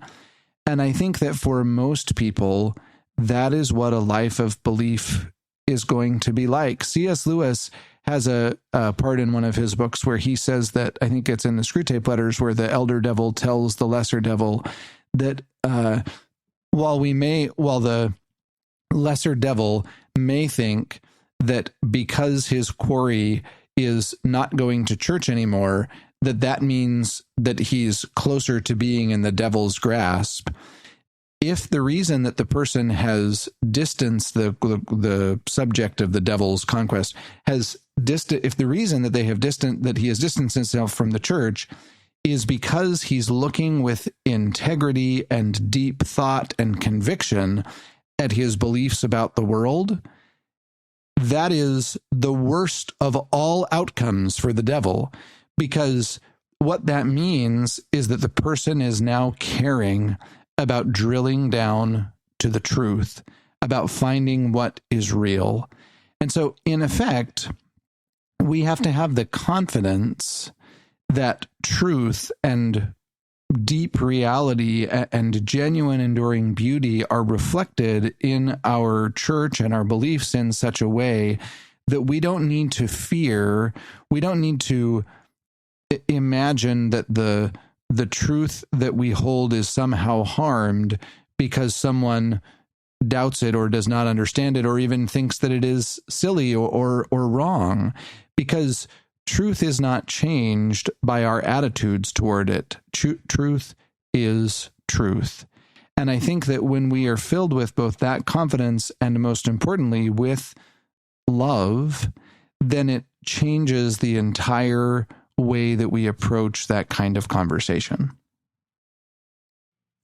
And I think that for most people, that is what a life of belief is going to be like. C.S. Lewis has a part in one of his books where he says that, I think it's in the Screwtape Letters, where the elder devil tells the lesser devil that while the lesser devil may think that because his quarry is not going to church anymore, that means that he's closer to being in the devil's grasp. If the reason that the person has distanced the subject of the devil's conquest if the reason that he has distanced himself from the church is because he's looking with integrity and deep thought and conviction at his beliefs about the world, that is the worst of all outcomes for the devil, because what that means is that the person is now caring about drilling down to the truth, about finding what is real. And so, in effect, we have to have the confidence that truth and deep reality and genuine enduring beauty are reflected in our church and our beliefs in such a way that we don't need to fear, we don't need to imagine that the truth that we hold is somehow harmed because someone doubts it or does not understand it or even thinks that it is silly or wrong, because truth is not changed by our attitudes toward it. Truth is truth. And I think that when we are filled with both that confidence and, most importantly, with love, then it changes the entire way that we approach that kind of conversation.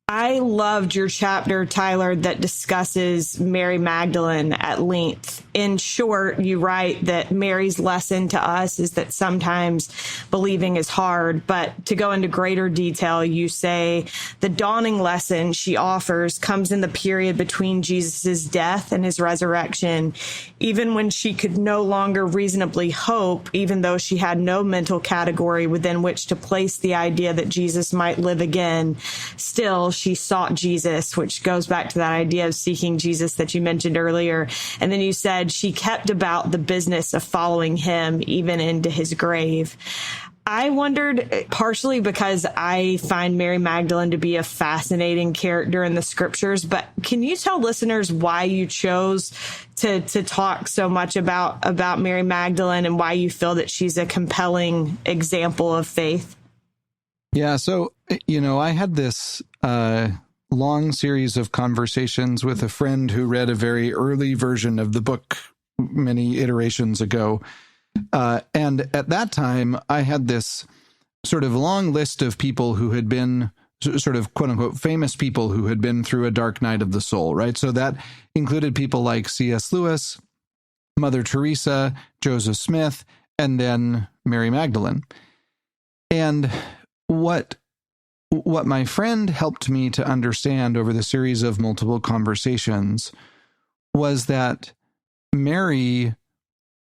I loved your chapter, Tyler, that discusses Mary Magdalene at length. In short, you write that Mary's lesson to us is that sometimes believing is hard, but to go into greater detail, you say the dawning lesson she offers comes in the period between Jesus' death and his resurrection, even when she could no longer reasonably hope, even though she had no mental category within which to place the idea that Jesus might live again. Still, she sought Jesus, which goes back to that idea of seeking Jesus that you mentioned earlier. And then you said she kept about the business of following him even into his grave. I wondered, partially because I find Mary Magdalene to be a fascinating character in the scriptures, but can you tell listeners why you chose to talk so much about Mary Magdalene and why you feel that she's a compelling example of faith? Yeah, so, I had this long series of conversations with a friend who read a very early version of the book many iterations ago. And at that time, I had this sort of long list of people who had been sort of quote unquote famous people who had been through a dark night of the soul, right? So that included people like C.S. Lewis, Mother Teresa, Joseph Smith, and then Mary Magdalene. And what my friend helped me to understand over the series of multiple conversations was that Mary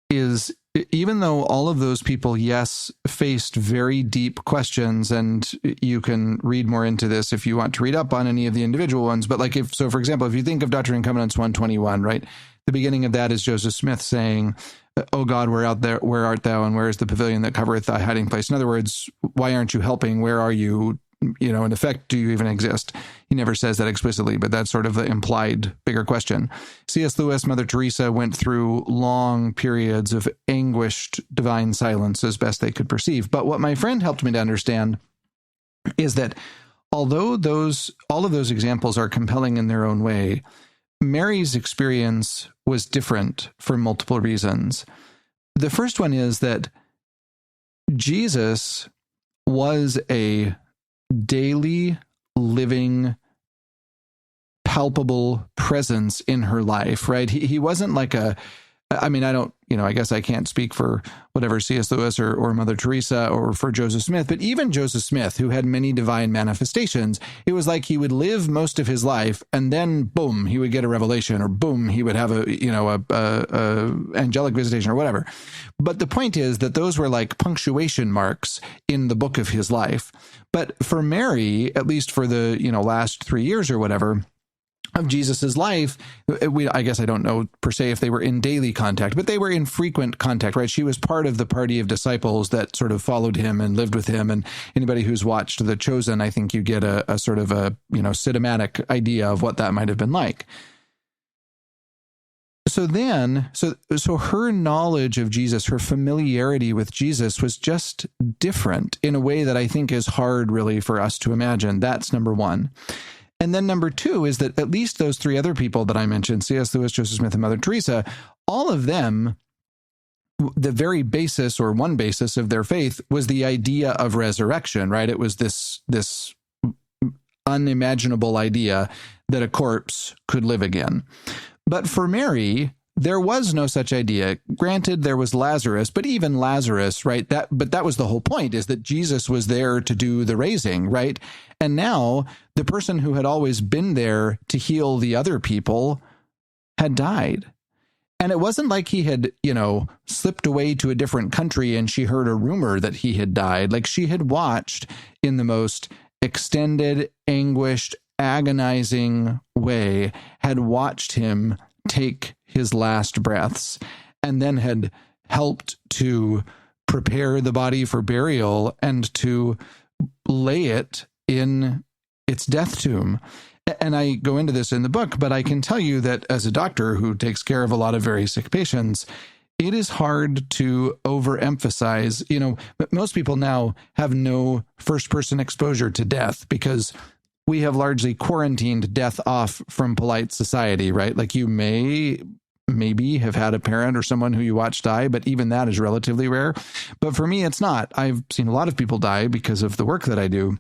is even though all of those people, yes, faced very deep questions, and you can read more into this if you want to read up on any of the individual ones. But like for example, if you think of Doctrine and Covenants 121, right? The beginning of that is Joseph Smith saying, "Oh God, where art thou, and where is the pavilion that covereth thy hiding place?" In other words, why aren't you helping? Where are you? In effect, do you even exist? He never says that explicitly, but that's sort of the implied bigger question. C.S. Lewis, Mother Teresa went through long periods of anguished divine silence as best they could perceive. But what my friend helped me to understand is that although all of those examples are compelling in their own way, Mary's experience was different for multiple reasons. The first one is that Jesus was a daily, living, palpable presence in her life, right? He wasn't like I guess I can't speak for whatever C.S. Lewis or Mother Teresa or for Joseph Smith, but even Joseph Smith, who had many divine manifestations, it was like he would live most of his life and then boom, he would get a revelation, or boom, he would have a angelic visitation or whatever. But the point is that those were like punctuation marks in the book of his life. But for Mary, at least for the last 3 years or whatever of Jesus's life, I guess I don't know per se if they were in daily contact, but they were in frequent contact, right? She was part of the party of disciples that sort of followed him and lived with him. And anybody who's watched The Chosen, I think you get a sort of a cinematic idea of what that might have been like. So her knowledge of Jesus, her familiarity with Jesus was just different in a way that I think is hard really for us to imagine. That's number one. And then number two is that at least those three other people that I mentioned, C.S. Lewis, Joseph Smith, and Mother Teresa, all of them, the very basis or one basis of their faith was the idea of resurrection, right? It was this unimaginable idea that a corpse could live again. But for Mary, there was no such idea. Granted, there was Lazarus, but even Lazarus, right? But that was the whole point, is that Jesus was there to do the raising, right? And now the person who had always been there to heal the other people had died. And it wasn't like he had, slipped away to a different country and she heard a rumor that he had died. Like, she had watched in the most extended, anguished, agonizing way, had watched him take his last breaths, and then had helped to prepare the body for burial and to lay it in its death tomb. And I go into this in the book, but I can tell you that as a doctor who takes care of a lot of very sick patients, it is hard to overemphasize. Most people now have no first-person exposure to death because we have largely quarantined death off from polite society, right? Like, you maybe have had a parent or someone who you watch die, but even that is relatively rare. But for me, it's not. I've seen a lot of people die because of the work that I do.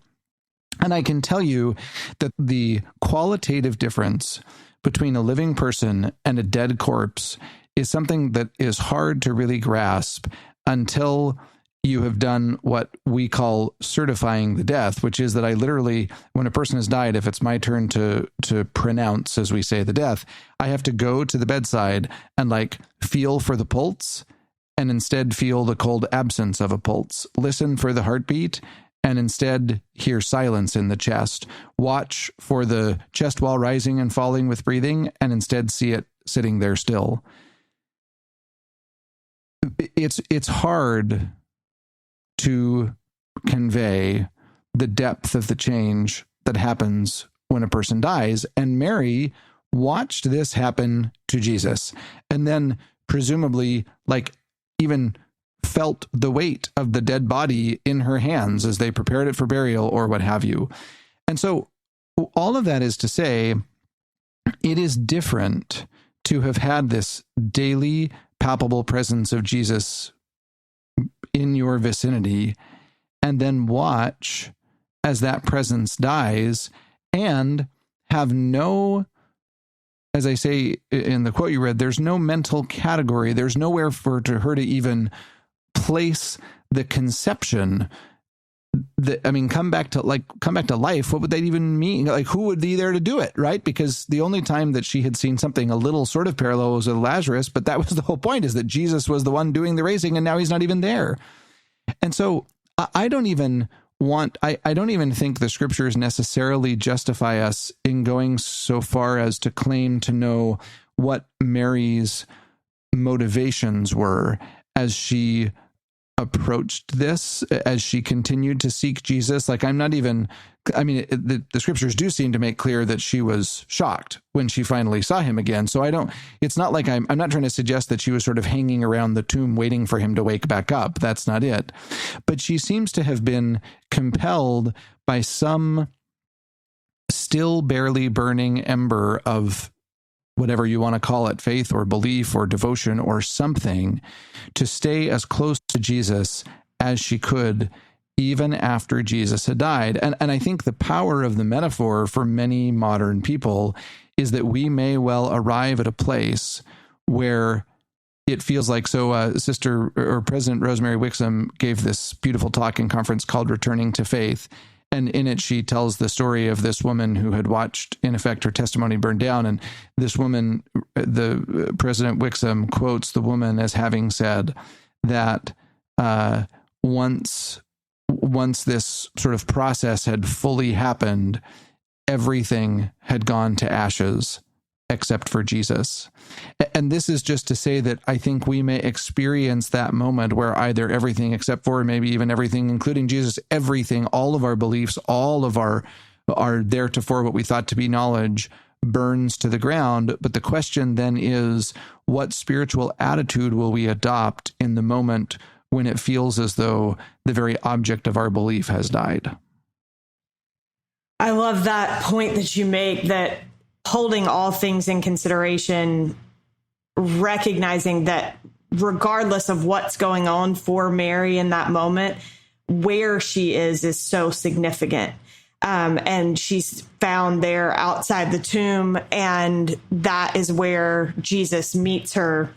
And I can tell you that the qualitative difference between a living person and a dead corpse is something that is hard to really grasp until you have done what we call certifying the death, which is that I literally, when a person has died, if it's my turn to pronounce, as we say, the death, I have to go to the bedside and feel for the pulse, and instead feel the cold absence of a pulse, listen for the heartbeat, and instead hear silence in the chest, watch for the chest wall rising and falling with breathing, and instead see it sitting there still. It's hard to convey the depth of the change that happens when a person dies. And Mary watched this happen to Jesus, and then presumably even felt the weight of the dead body in her hands as they prepared it for burial or what have you. And so all of that is to say, it is different to have had this daily, palpable presence of Jesus in your vicinity, and then watch as that presence dies and have no, as I say in the quote you read, there's no mental category. There's nowhere for her to even place the conception come back to life. What would that even mean? Like, who would be there to do it, right? Because the only time that she had seen something a little sort of parallel was with Lazarus, but that was the whole point, is that Jesus was the one doing the raising, and now he's not even there. And so I don't even think the scriptures necessarily justify us in going so far as to claim to know what Mary's motivations were as she approached this, as she continued to seek Jesus. Like, the scriptures do seem to make clear that she was shocked when she finally saw him again. So it's not like I'm not trying to suggest that she was sort of hanging around the tomb waiting for him to wake back up. That's not it. But she seems to have been compelled by some still barely burning ember of whatever you want to call it, faith or belief or devotion or something, to stay as close to Jesus as she could, even after Jesus had died. And I think the power of the metaphor for many modern people is that we may well arrive at a place where it feels like, Sister or President Rosemary Wixom gave this beautiful talk and conference called Returning to Faith. And in it, she tells the story of this woman who had watched, in effect, her testimony burn down. And this woman, the President Wixom quotes the woman as having said that once this sort of process had fully happened, everything had gone to ashes except for Jesus. And this is just to say that I think we may experience that moment where either everything except for, maybe even everything, including Jesus, everything, all of our beliefs, all of our theretofore what we thought to be knowledge, burns to the ground. But the question then is, what spiritual attitude will we adopt in the moment when it feels as though the very object of our belief has died? I love that point that you make, that holding all things in consideration, recognizing that regardless of what's going on for Mary in that moment, where she is so significant. And she's found there outside the tomb, and that is where Jesus meets her.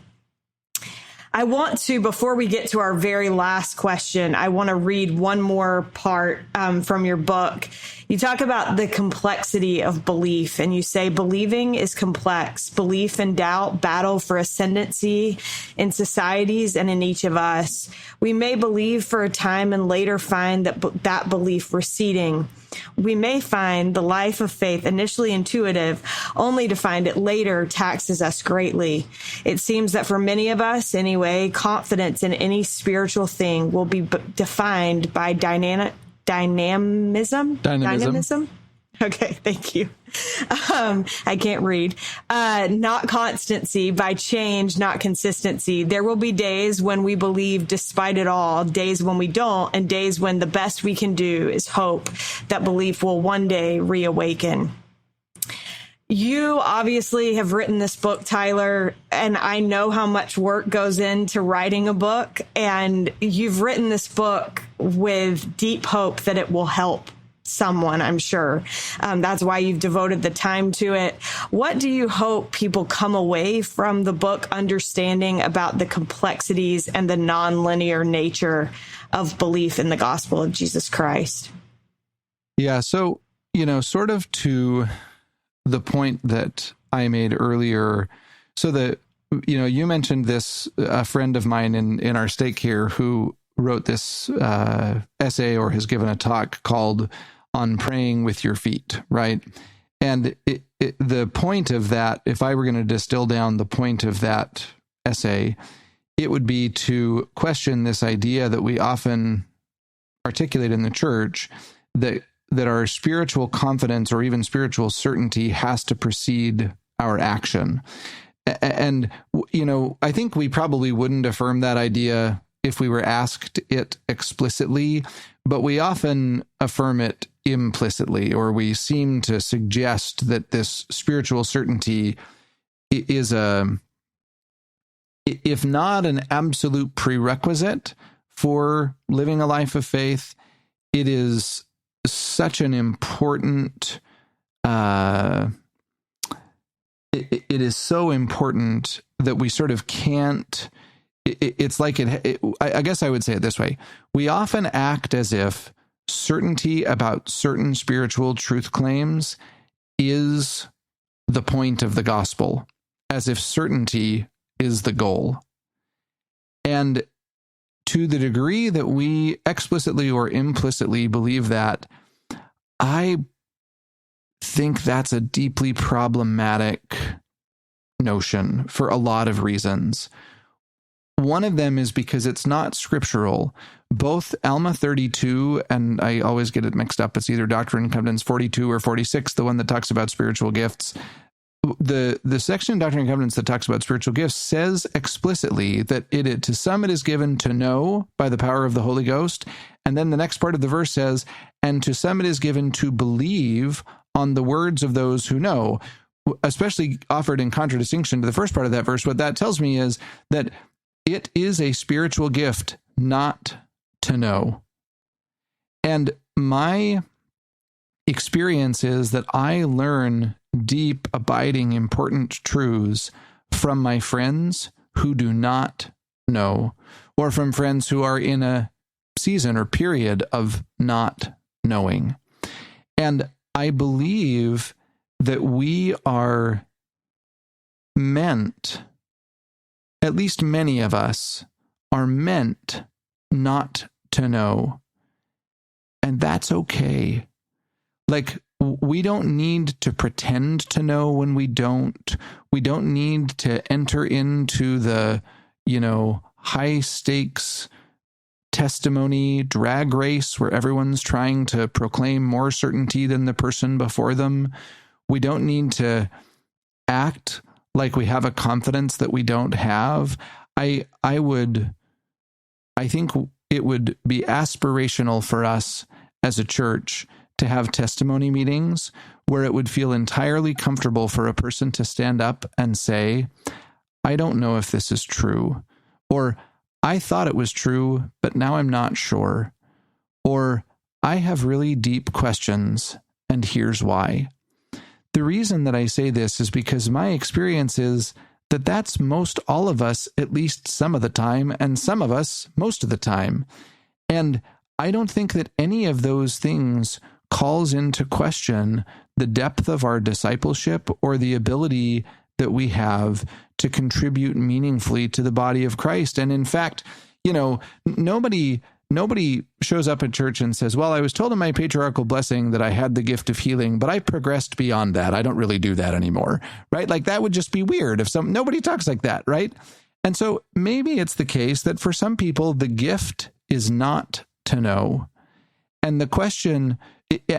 I want to, before we get to our very last question, I want to read one more part from your book. You talk about the complexity of belief, and you say, believing is complex. Belief and doubt battle for ascendancy in societies and in each of us. We may believe for a time and later find that belief receding. We may find the life of faith initially intuitive, only to find it later taxes us greatly. It seems that for many of us, anyway, confidence in any spiritual thing will be defined by dynamism. Okay, thank you. I can't read. Not constancy, by change, not consistency. There will be days when we believe despite it all, days when we don't, and days when the best we can do is hope that belief will one day reawaken. You obviously have written this book, Tyler, and I know how much work goes into writing a book, and you've written this book with deep hope that it will help someone, I'm sure. That's why you've devoted the time to it. What do you hope people come away from the book understanding about the complexities and the nonlinear nature of belief in the gospel of Jesus Christ? Yeah, so, sort of to the point that I made earlier, so that, you mentioned this, a friend of mine in our stake here who wrote this essay or has given a talk called On Praying with Your Feet, right? And the point of that, if I were going to distill down the point of that essay, it would be to question this idea that we often articulate in the church, that our spiritual confidence or even spiritual certainty has to precede our action. And, I think we probably wouldn't affirm that idea if we were asked it explicitly, but we often affirm it implicitly, or we seem to suggest that this spiritual certainty is if not an absolute prerequisite for living a life of faith, it is such an important, it is so important that we sort of can't, it's like I guess I would say it this way. We often act as if certainty about certain spiritual truth claims is the point of the gospel, as if certainty is the goal. And to the degree that we explicitly or implicitly believe that, I think that's a deeply problematic notion for a lot of reasons. One of them is because it's not scriptural. Both Alma 32, and I always get it mixed up, it's either Doctrine and Covenants 42 or 46, the one that talks about spiritual gifts. The section in Doctrine and Covenants that talks about spiritual gifts says explicitly that to some it is given to know by the power of the Holy Ghost. And then the next part of the verse says, and to some it is given to believe on the words of those who know, especially offered in contradistinction to the first part of that verse. What that tells me is that it is a spiritual gift not to know. And my experience is that I learn deep, abiding, important truths from my friends who do not know, or from friends who are in a season or period of not knowing. And I believe that we are meant, at least many of us, are meant not to know. And that's okay. Like, we don't need to pretend to know when we don't. We don't need to enter into the, high stakes testimony drag race where everyone's trying to proclaim more certainty than the person before them. We don't need to act like we have a confidence that we don't have. I think it would be aspirational for us as a church to have testimony meetings where it would feel entirely comfortable for a person to stand up and say, I don't know if this is true, or I thought it was true, but now I'm not sure, or I have really deep questions, and here's why. The reason that I say this is because my experience is that that's most all of us, at least some of the time, and some of us most of the time. And I don't think that any of those things calls into question the depth of our discipleship or the ability that we have to contribute meaningfully to the body of Christ. And in fact, nobody shows up at church and says, well, I was told in my patriarchal blessing that I had the gift of healing, but I progressed beyond that. I don't really do that anymore, right? Like, that would just be weird if nobody talks like that, right? And so maybe it's the case that for some people, the gift is not to know. And the question,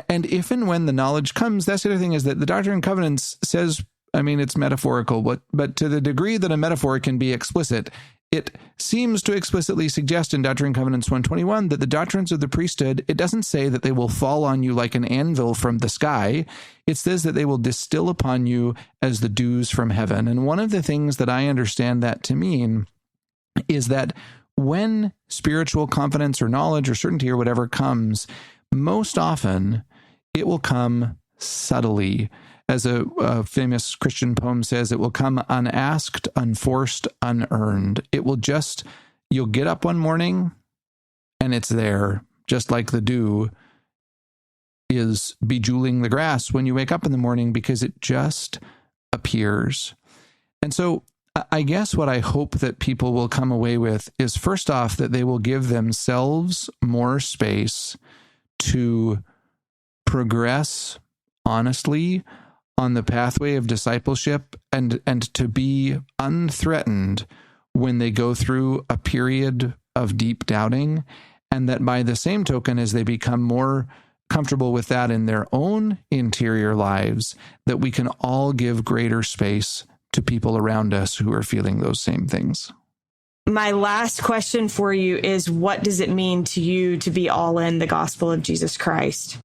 and if and when the knowledge comes, that's the other thing, is that the Doctrine and Covenants says, it's metaphorical, but to the degree that a metaphor can be explicit, it seems to explicitly suggest in Doctrine and Covenants 121 that the doctrines of the priesthood, it doesn't say that they will fall on you like an anvil from the sky. It says that they will distill upon you as the dews from heaven. And one of the things that I understand that to mean is that when spiritual confidence or knowledge or certainty or whatever comes, most often it will come subtly. As a famous Christian poem says, it will come unasked, unforced, unearned. You'll get up one morning and it's there, just like the dew is bejeweling the grass when you wake up in the morning, because it just appears. And so I guess what I hope that people will come away with is, first off, that they will give themselves more space to progress honestly on the pathway of discipleship and to be unthreatened when they go through a period of deep doubting, and that by the same token, as they become more comfortable with that in their own interior lives, that we can all give greater space to people around us who are feeling those same things. My last question for you is, what does it mean to you to be all in the gospel of Jesus Christ?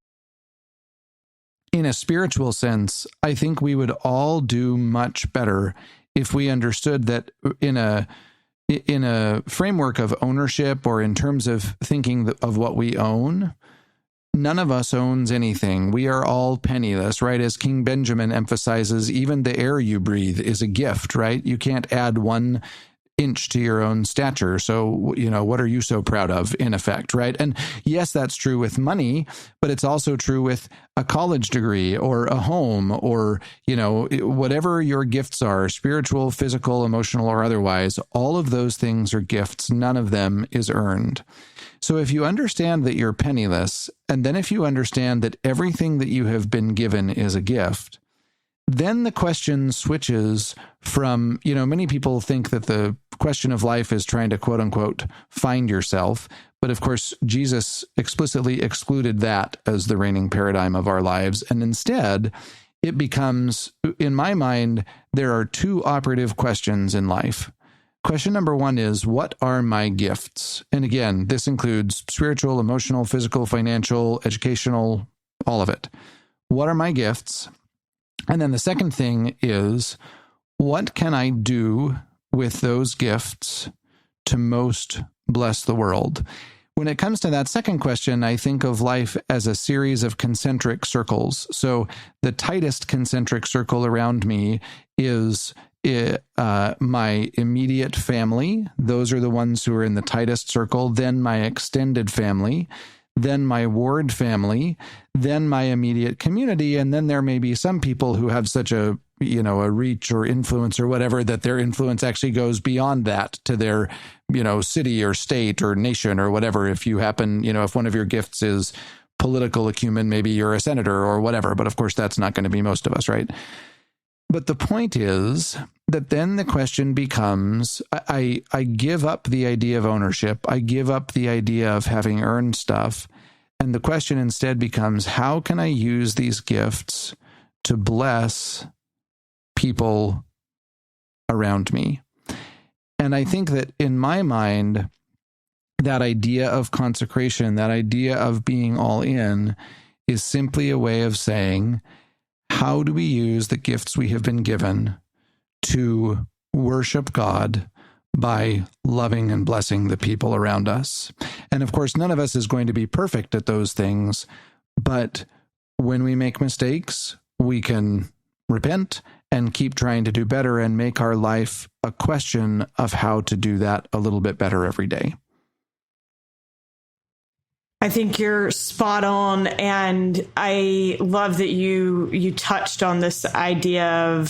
In a spiritual sense, I think we would all do much better if we understood that in a framework of ownership, or in terms of thinking of what we own, none of us owns anything. We are all penniless, right? As King Benjamin emphasizes, even the air you breathe is a gift, right? You can't add one inch to your own stature. So, what are you so proud of, in effect, right? And yes, that's true with money, but it's also true with a college degree or a home or, whatever your gifts are, spiritual, physical, emotional, or otherwise, all of those things are gifts. None of them is earned. So if you understand that you're penniless, and then if you understand that everything that you have been given is a gift, then the question switches from, many people think that the question of life is trying to, quote unquote, find yourself. But of course, Jesus explicitly excluded that as the reigning paradigm of our lives. And instead, it becomes, in my mind, there are two operative questions in life. Question number one is, what are my gifts? And again, this includes spiritual, emotional, physical, financial, educational, all of it. What are my gifts? And then the second thing is, what can I do with those gifts to most bless the world? When it comes to that second question, I think of life as a series of concentric circles. So the tightest concentric circle around me is my immediate family. Those are the ones who are in the tightest circle. Then my extended family. Then my ward family, then my immediate community, and then there may be some people who have such a reach or influence or whatever that their influence actually goes beyond that to their, city or state or nation or whatever. If you happen, if one of your gifts is political acumen, maybe you're a senator or whatever, but of course that's not going to be most of us, right? But the point is that then the question becomes, I give up the idea of ownership. I give up the idea of having earned stuff. And the question instead becomes, how can I use these gifts to bless people around me? And I think that in my mind, that idea of consecration, that idea of being all in, is simply a way of saying, how do we use the gifts we have been given to worship God by loving and blessing the people around us? And of course, none of us is going to be perfect at those things, but when we make mistakes, we can repent and keep trying to do better and make our life a question of how to do that a little bit better every day. I think you're spot on, and I love that you touched on this idea of,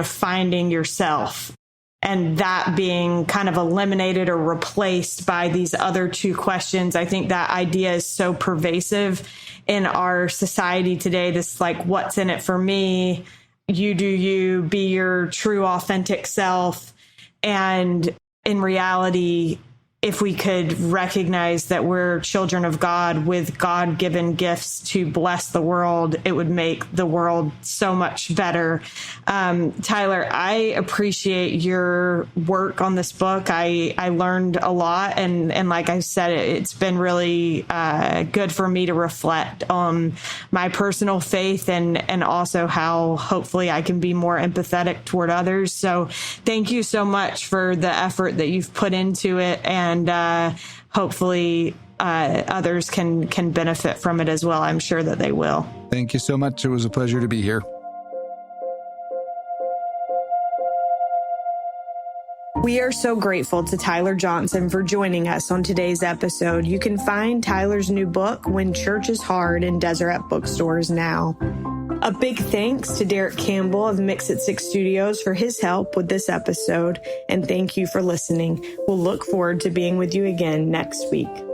finding yourself, and that being kind of eliminated or replaced by these other two questions. I think that idea is so pervasive in our society today. This what's in it for me? You do you, be your true, authentic self. And in reality, if we could recognize that we're children of God with God-given gifts to bless the world, it would make the world so much better. Tyler, I appreciate your work on this book. I learned a lot. And like I said, it's been really good for me to reflect on my personal faith and also how hopefully I can be more empathetic toward others. So thank you so much for the effort that you've put into it. And hopefully others can benefit from it as well. I'm sure that they will. Thank you so much. It was a pleasure to be here. We are so grateful to Tyler Johnson for joining us on today's episode. You can find Tyler's new book, When Church is Hard, in Deseret bookstores now. A big thanks to Derek Campbell of Mix It 6 Studios for his help with this episode, and thank you for listening. We'll look forward to being with you again next week.